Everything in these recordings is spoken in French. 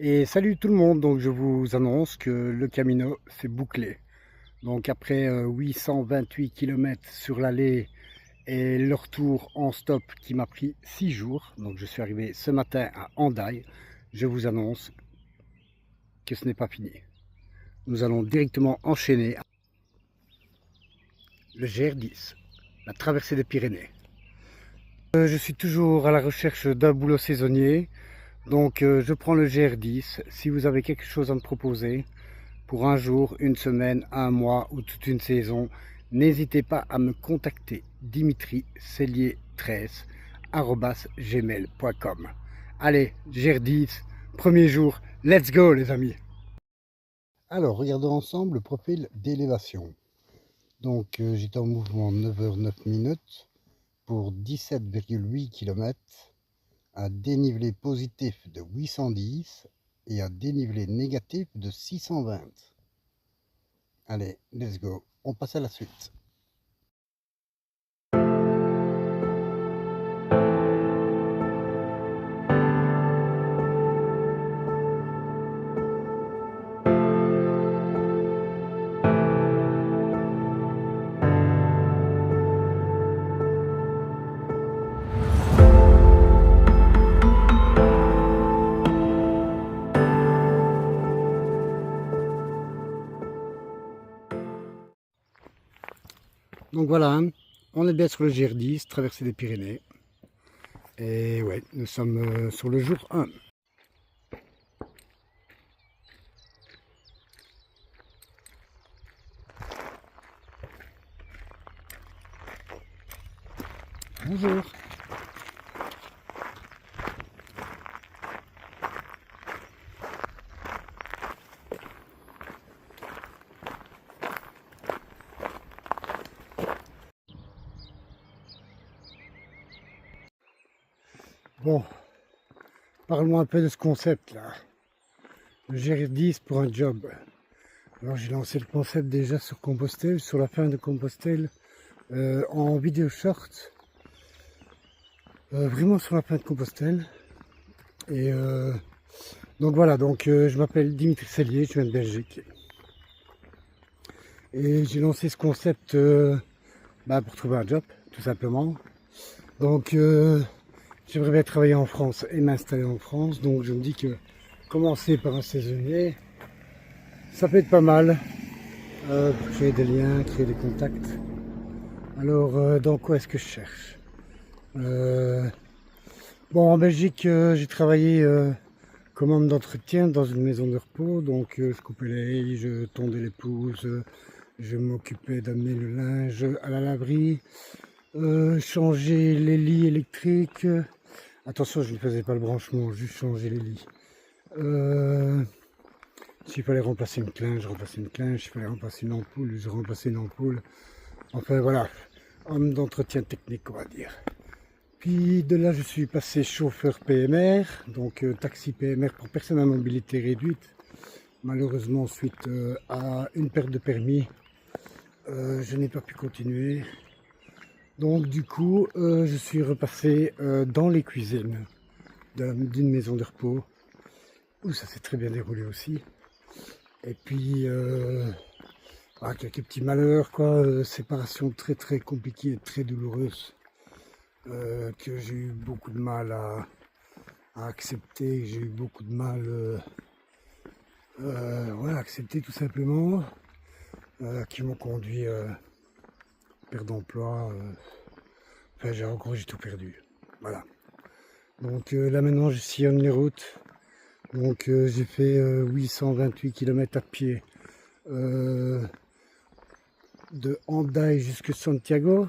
Et salut tout le monde, donc je vous annonce que le Camino c'est bouclé. Donc après 828 km sur l'aller et le retour en stop qui m'a pris 6 jours, donc je suis arrivé ce matin à Hendaye, je vous annonce que ce n'est pas fini. Nous allons directement enchaîner le GR10, la traversée des Pyrénées. Je suis toujours à la recherche d'un boulot saisonnier, donc je prends le GR10. Si vous avez quelque chose à me proposer, pour un jour, une semaine, un mois ou toute une saison, n'hésitez pas à me contacter dimitricellier13@gmail.com. Allez, GR10, premier jour, let's go les amis. Alors, regardons ensemble le profil d'élévation. Donc, j'étais en mouvement 9h09 pour 17,8 km, à dénivelé positif de 810 et à dénivelé négatif de 620. Allez, let's go. On passe à la suite. Donc voilà, hein, on est bien sur le GR10, traversée des Pyrénées. Et ouais, nous sommes sur le jour 1. Bonjour. Bon, parle-moi un peu de ce concept là. Le GR10 pour un job. Alors j'ai lancé le concept déjà sur Compostelle, sur la fin de Compostelle, en vidéo short. Vraiment sur la fin de Compostelle. Et donc voilà, donc je m'appelle Dimitri Cellier, je viens de Belgique. Et j'ai lancé ce concept pour trouver un job, tout simplement. Donc j'aimerais bien travailler en France et m'installer en France, donc je me dis que commencer par un saisonnier, ça peut être pas mal, pour créer des liens, créer des contacts. Alors, dans quoi est-ce que je cherche? Bon, en Belgique, j'ai travaillé comme homme d'entretien dans une maison de repos, donc je coupais les haies, je tondais les pelouses, je m'occupais d'amener le linge à la laverie, changer les lits électriques. Attention, je ne faisais pas le branchement, juste changer les lits. S'il fallait remplacer une clinge, je remplaçais une clinge. S'il fallait remplacer une ampoule, je remplaçais une ampoule. Enfin voilà, homme d'entretien technique, on va dire. Puis de là, je suis passé chauffeur PMR, donc taxi PMR pour personnes à mobilité réduite. Malheureusement, suite à une perte de permis, je n'ai pas pu continuer. Donc du coup, je suis repassé dans les cuisines d'une maison de repos, où ça s'est très bien déroulé aussi. Et puis, quelques petits malheurs, quoi, séparation très très compliquée et très douloureuse, que j'ai eu beaucoup de mal à accepter, j'ai eu beaucoup de mal à accepter tout simplement, qui m'ont conduit à perdre d'emploi. Enfin, en gros, j'ai tout perdu. Voilà. Donc là maintenant, je sillonne les routes. Donc j'ai fait 828 km à pied de Hendaye jusqu'à Santiago.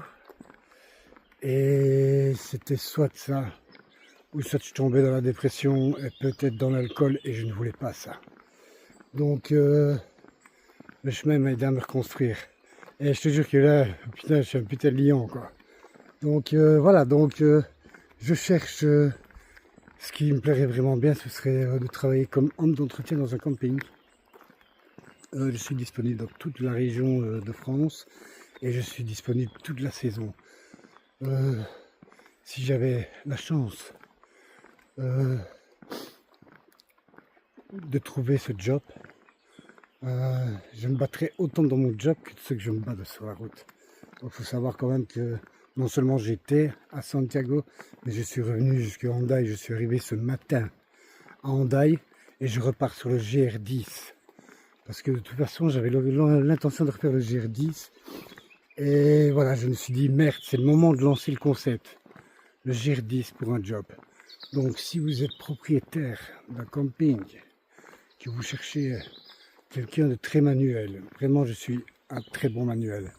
Et c'était soit ça, ou soit je tombais dans la dépression et peut-être dans l'alcool et je ne voulais pas ça. Donc le chemin m'a aidé à me reconstruire. Et je te jure que là, putain, je suis un putain de lion quoi. Donc voilà, donc je cherche ce qui me plairait vraiment bien, ce serait de travailler comme homme d'entretien dans un camping. Je suis disponible dans toute la région de France et je suis disponible toute la saison. Si j'avais la chance de trouver ce job. Je me battrai autant dans mon job que ce que je me bats sur la route. Il faut savoir quand même que non seulement j'étais à Santiago, mais je suis revenu jusqu'à Hendaye. Je suis arrivé ce matin à Hendaye et je repars sur le GR10. Parce que de toute façon, j'avais l'intention de refaire le GR10. Et voilà, je me suis dit, merde, c'est le moment de lancer le concept. Le GR10 pour un job. Donc si vous êtes propriétaire d'un camping, que vous cherchez quelqu'un de très manuel, vraiment je suis un très bon manuel,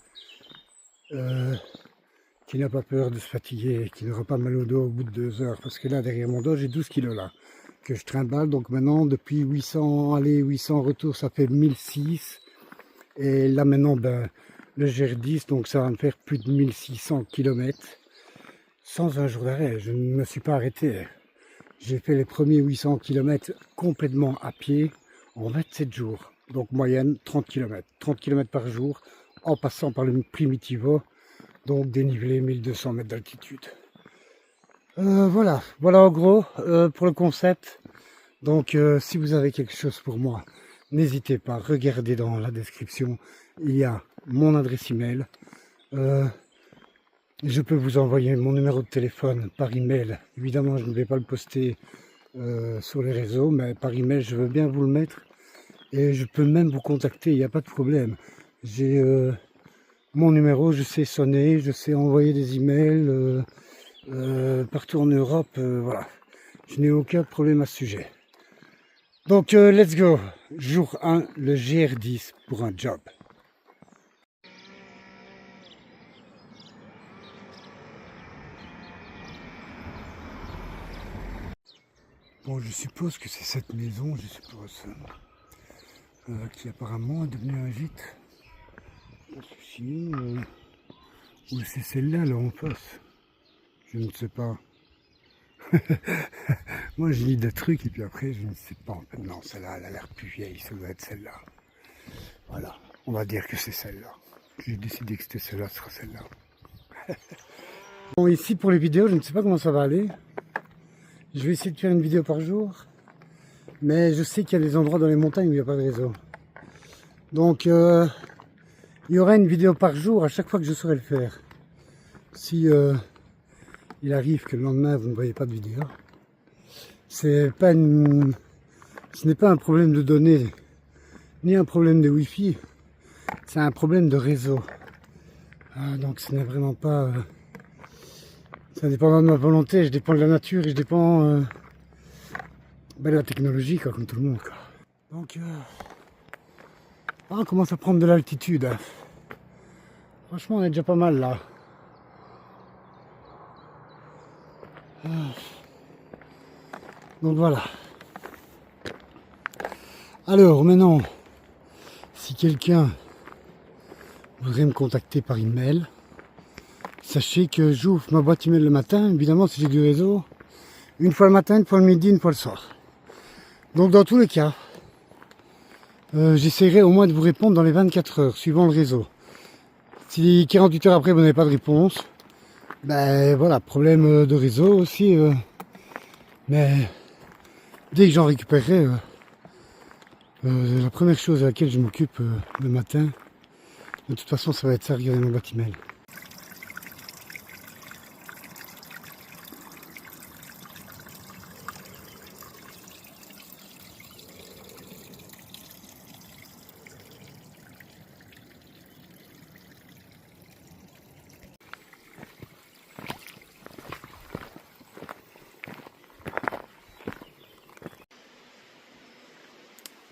qui n'a pas peur de se fatiguer, qui n'aura pas mal au dos au bout de 2 heures, parce que là derrière mon dos j'ai 12 kilos là, que je trimballe, donc maintenant depuis 800 aller 800 retour ça fait 1006, et là maintenant ben, le GR10, donc ça va me faire plus de 1600 km, sans un jour d'arrêt, je ne me suis pas arrêté. J'ai fait les premiers 800 km complètement à pied en 27 jours. Donc moyenne 30 km. 30 km par jour en passant par le Primitivo. Donc dénivelé 1200 mètres d'altitude. Voilà en gros pour le concept. Donc si vous avez quelque chose pour moi, n'hésitez pas, regardez dans la description. Il y a mon adresse email. Je peux vous envoyer mon numéro de téléphone par email. Évidemment, je ne vais pas le poster sur les réseaux, mais par email, je veux bien vous le mettre. Et je peux même vous contacter, il n'y a pas de problème. J'ai mon numéro, je sais sonner, je sais envoyer des emails partout en Europe. Voilà, je n'ai aucun problème à ce sujet. Donc, let's go. Jour 1, le GR10 pour un job. Bon, je suppose que c'est cette maison, je suppose, qui apparemment est devenue un gîte. Sinon, ou c'est celle-là, là, en face. Je ne sais pas. Moi, je lis des trucs et puis après, je ne sais pas. En fait, non, celle-là, elle a l'air plus vieille, ça doit être celle-là. Voilà, on va dire que c'est celle-là. J'ai décidé que c'était celle-là, ce sera celle-là. Bon, ici, pour les vidéos, je ne sais pas comment ça va aller. Je vais essayer de faire une vidéo par jour. Mais je sais qu'il y a des endroits dans les montagnes où il n'y a pas de réseau. Donc, il y aura une vidéo par jour à chaque fois que je saurai le faire. Si il arrive que le lendemain, vous ne voyez pas de vidéo, ce n'est pas un problème de données, ni un problème de Wi-Fi, c'est un problème de réseau. Donc ce n'est vraiment pas... ça dépend de ma volonté, je dépends de la nature et je dépends de la technologie, quoi, comme tout le monde. Quoi. Donc, on commence à prendre de l'altitude. Hein. Franchement, on est déjà pas mal là. Donc voilà. Alors maintenant, si quelqu'un voudrait me contacter par email, sachez que j'ouvre ma boîte email le matin, évidemment si j'ai du réseau, une fois le matin, une fois le midi, une fois le soir. Donc dans tous les cas, j'essaierai au moins de vous répondre dans les 24 heures, suivant le réseau. Si 48 heures après vous n'avez pas de réponse, ben voilà, problème de réseau aussi. Mais dès que j'en récupérerai, la première chose à laquelle je m'occupe le matin, de toute façon ça va être ça, regarder mon boîte email.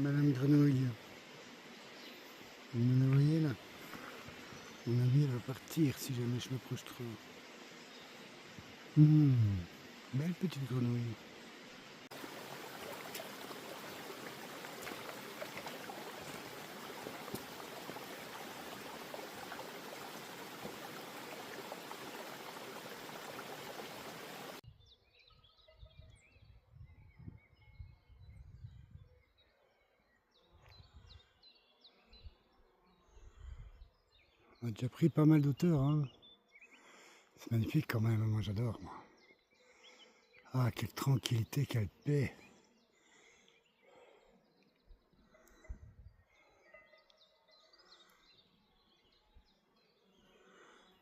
Madame Grenouille, vous me voyez là? Mon ami elle va partir si jamais je m'approche trop. Belle petite grenouille. On a déjà pris pas mal d'auteur, hein. C'est magnifique quand même, moi j'adore moi. Ah, quelle tranquillité, quelle paix.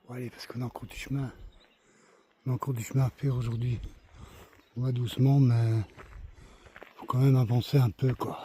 Bon, allez, parce qu'on a encore du chemin. On a encore du chemin à faire aujourd'hui. On va doucement, mais faut quand même avancer un peu, quoi.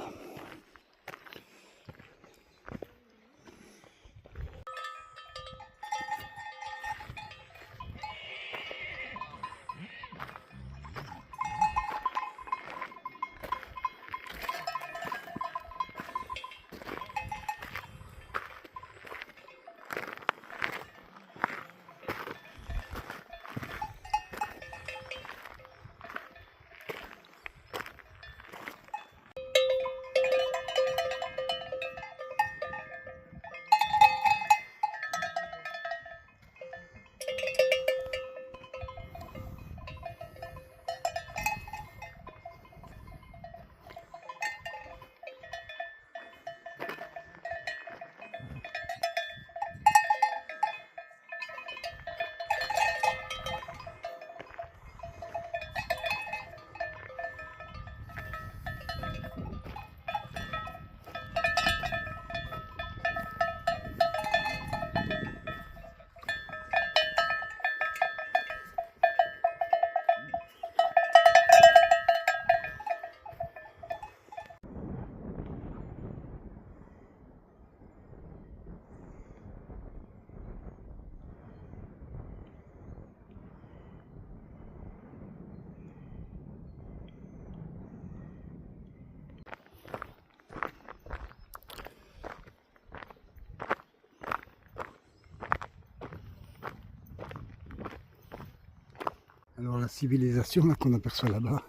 Alors la civilisation là qu'on aperçoit là-bas,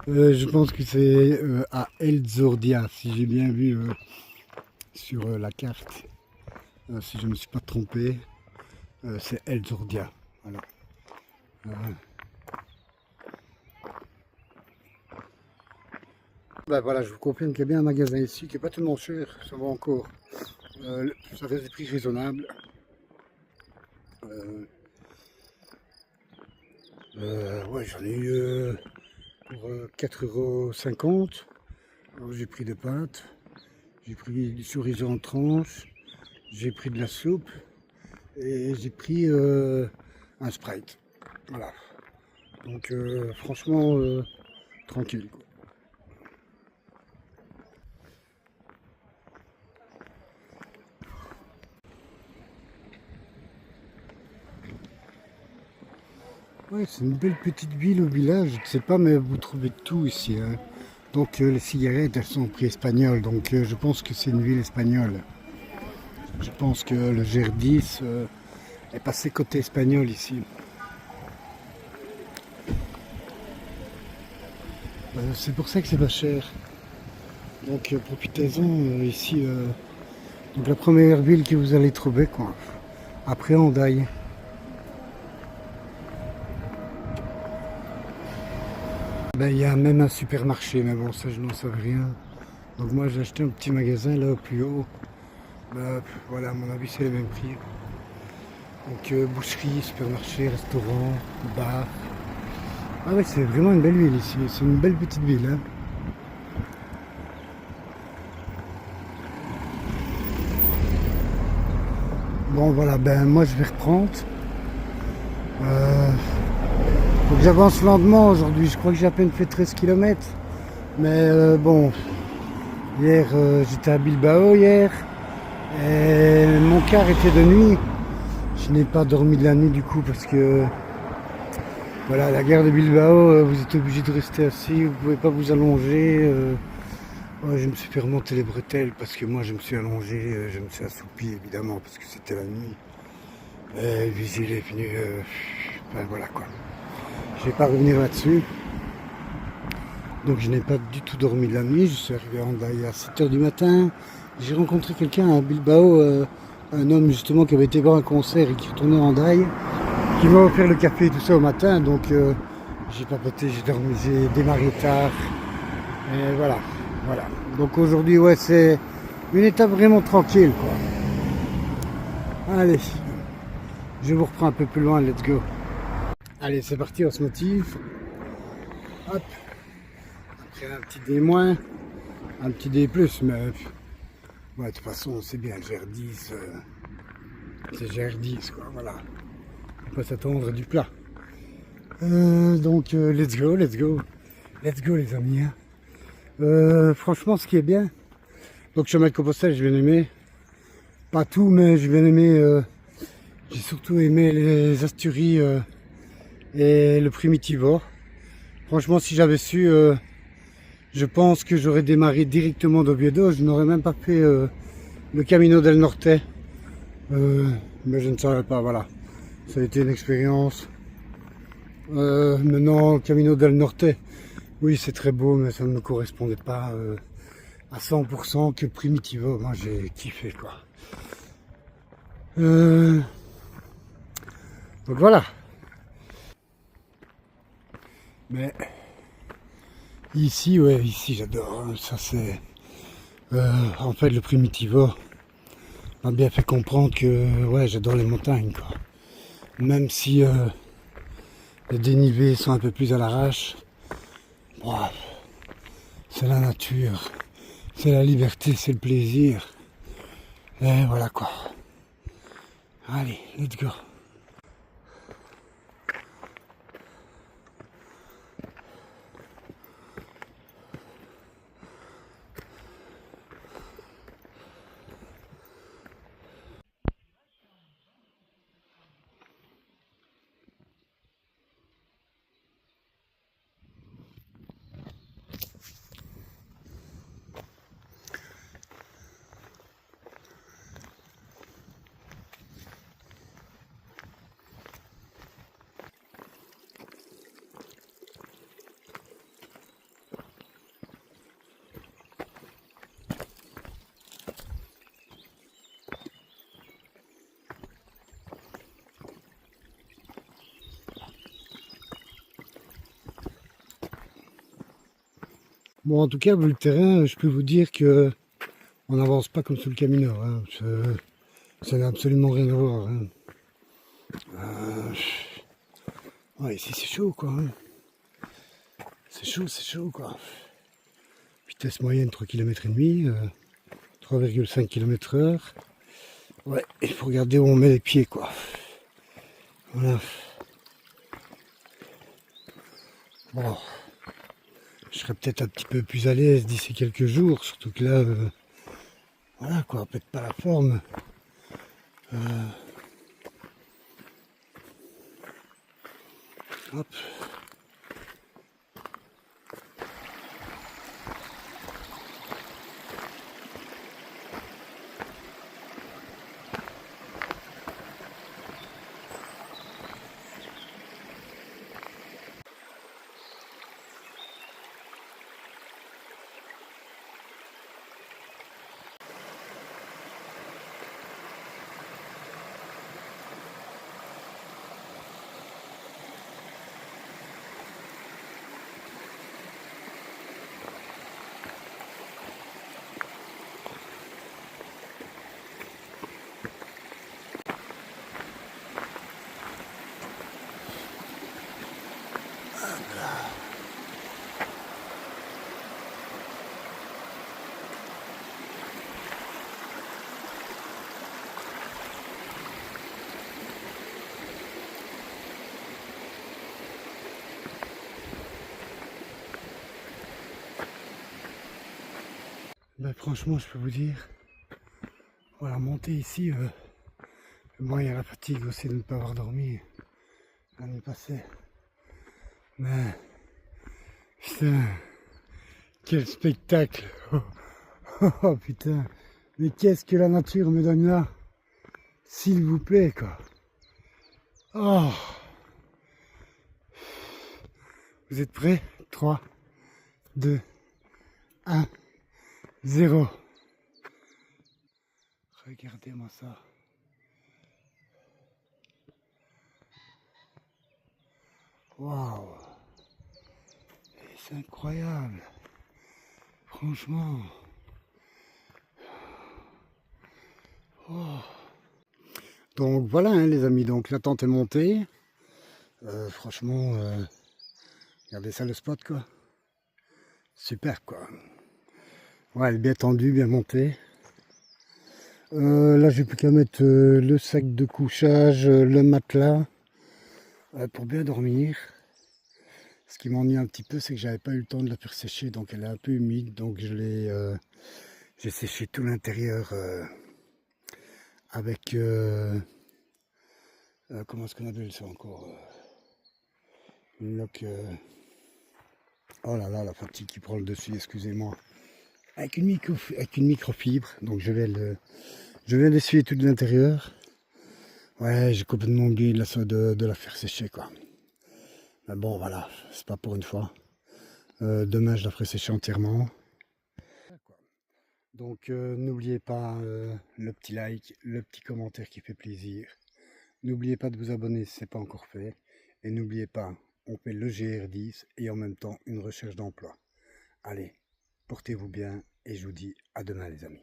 je pense que c'est à El Zordia, si j'ai bien vu sur la carte, si je ne me suis pas trompé, c'est El Zordia. Voilà. Ben voilà, je vous confirme qu'il y a bien un magasin ici qui n'est pas tellement cher, ça va encore. Ça reste des prix raisonnables. Ouais, j'en ai eu pour 4,50 €. Alors j'ai pris des pâtes, j'ai pris du chorizo en tranches, j'ai pris de la soupe et j'ai pris un Sprite. Voilà. Donc franchement tranquille, quoi. Ouais, c'est une belle petite ville au village, je ne sais pas, mais vous trouvez tout ici, hein. Donc les cigarettes, elles sont au prix espagnol, donc je pense que c'est une ville espagnole. Je pense que le GR10 est passé côté espagnol ici. C'est pour ça que c'est pas cher. Donc profitez-en ici. Donc la première ville que vous allez trouver, quoi. Après Hendaye. Ben, il y a même un supermarché, mais bon, ça je n'en sais rien. Donc moi j'ai acheté un petit magasin là au plus haut. Ben, voilà, à mon avis c'est les mêmes prix. Donc boucherie, supermarché, restaurant, bar. Ah ouais, c'est vraiment une belle ville ici. C'est une belle petite ville, hein. Bon voilà, ben moi je vais reprendre. Faut que j'avance lentement aujourd'hui. Je crois que j'ai à peine fait 13 km. Mais bon, hier j'étais à Bilbao hier. Et mon car était de nuit. Je n'ai pas dormi de la nuit du coup parce que voilà, la gare de Bilbao, vous êtes obligé de rester assis, vous ne pouvez pas vous allonger. Ouais, je me suis fait remonter les bretelles parce que moi je me suis allongé, je me suis assoupi évidemment parce que c'était la nuit. Et le vigile est venu, enfin voilà quoi. Je ne vais pas revenir là-dessus. Donc je n'ai pas du tout dormi de la nuit, je suis arrivé à Hendaye à 7 h du matin. J'ai rencontré quelqu'un à Bilbao, un homme justement qui avait été voir un concert et qui retournait à Hendaye, qui m'a offert le café et tout ça au matin. Donc j'ai papoté, j'ai dormi, j'ai démarré tard. Et voilà. Donc aujourd'hui, ouais, c'est une étape vraiment tranquille, quoi. Allez, je vous reprends un peu plus loin, let's go. Allez, c'est parti, on se motive. Hop. Après un petit D-, un petit D+, mais ouais, de toute façon, c'est bien, le GR10. C'est GR10 quoi, voilà. On peut s'attendre du plat. Donc let's go, let's go. Let's go les amis. Franchement ce qui est bien. Donc chemin de Compostelle j'ai bien aimé. Pas tout mais j'ai bien aimé. J'ai surtout aimé les Asturies et le Primitivo. Franchement si j'avais su, je pense que j'aurais démarré directement d'Oviedo. Je n'aurais même pas fait le Camino del Norte. Mais je ne savais pas, voilà. Ça a été une expérience. Maintenant, Camino del Norte, oui c'est très beau mais ça ne me correspondait pas à 100% que Primitivo. Moi j'ai kiffé quoi. Donc voilà. Mais ici, ouais, ici j'adore. Hein. Ça c'est... en fait le Primitivo m'a bien fait comprendre que ouais j'adore les montagnes quoi. Même si les dénivés sont un peu plus à l'arrache. Wow, c'est la nature, c'est la liberté, c'est le plaisir. Et voilà quoi. Allez, let's go. Bon, en tout cas, vu le terrain, je peux vous dire que on n'avance pas comme sur le Camino. Hein. Ça n'a absolument rien à voir. Hein. Ouais, ici c'est chaud quoi. Hein. C'est chaud quoi. Vitesse moyenne 3 km et demi, 3,5 km/h. Ouais, il faut regarder où on met les pieds quoi. Voilà. Bon, je serai peut-être un petit peu plus à l'aise d'ici quelques jours, surtout que là, voilà quoi, peut-être pas la forme. Hop. Ben, franchement, je peux vous dire, voilà, monter ici, moi il y a la fatigue aussi de ne pas avoir dormi la nuit passée. Mais, putain, quel spectacle! Oh putain, mais qu'est-ce que la nature me donne là? S'il vous plaît, quoi. Oh, vous êtes prêts? 3, 2, 1, 0. Regardez-moi ça. Waouh! C'est incroyable. Franchement. Oh. Donc voilà hein, les amis, donc la tente est montée. Franchement, regardez ça le spot quoi. Super quoi. Ouais, elle est bien tendue, bien montée. Là, j'ai plus qu'à mettre le sac de couchage, le matelas, pour bien dormir. Ce qui m'ennuie un petit peu, c'est que j'avais pas eu le temps de la faire sécher, donc elle est un peu humide, donc j'ai séché tout l'intérieur avec, comment est-ce qu'on appelle ça encore, une loque, oh là là, la fatigue qui prend le dessus, excusez-moi, avec une microfibre, donc je viens d'essuyer tout de l'intérieur. Ouais, j'ai complètement oublié de la faire sécher, quoi. Mais bon, voilà, c'est pas pour une fois. Demain, je la ferai sécher entièrement. Donc, n'oubliez pas le petit like, le petit commentaire qui fait plaisir. N'oubliez pas de vous abonner si ce n'est pas encore fait. Et n'oubliez pas, on fait le GR10 et en même temps une recherche d'emploi. Allez, portez-vous bien et je vous dis à demain les amis.